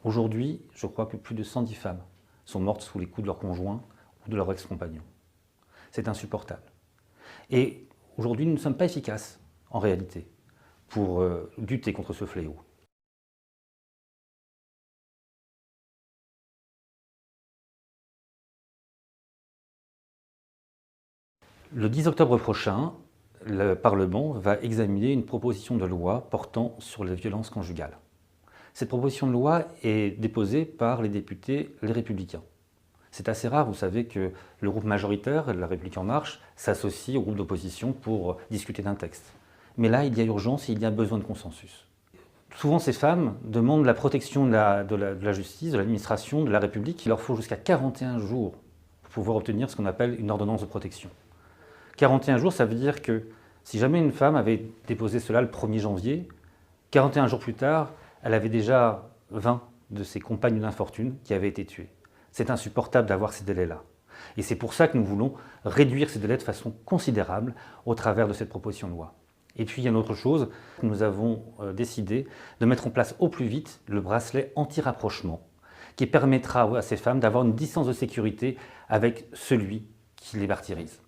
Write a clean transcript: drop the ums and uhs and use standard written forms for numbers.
Aujourd'hui, je crois que plus de 110 femmes sont mortes sous les coups de leur conjoint ou de leur ex-compagnon. C'est insupportable. Et aujourd'hui, nous ne sommes pas efficaces, en réalité, pour lutter contre ce fléau. Le 10 octobre prochain, le Parlement va examiner une proposition de loi portant sur les violences conjugales. Cette proposition de loi est déposée par les députés Les Républicains. C'est assez rare, vous savez, que le groupe majoritaire, La République En Marche, s'associe au groupe d'opposition pour discuter d'un texte. Mais là, il y a urgence et il y a besoin de consensus. Souvent, ces femmes demandent la protection de la justice, de l'administration, de la République. Il leur faut jusqu'à 41 jours pour pouvoir obtenir ce qu'on appelle une ordonnance de protection. 41 jours, ça veut dire que si jamais une femme avait déposé cela le 1er janvier, 41 jours plus tard, elle avait déjà 20 de ses compagnes d'infortune qui avaient été tuées. C'est insupportable d'avoir ces délais-là. Et c'est pour ça que nous voulons réduire ces délais de façon considérable au travers de cette proposition de loi. Et puis il y a une autre chose, nous avons décidé de mettre en place au plus vite le bracelet anti-rapprochement qui permettra à ces femmes d'avoir une distance de sécurité avec celui qui les martyrise.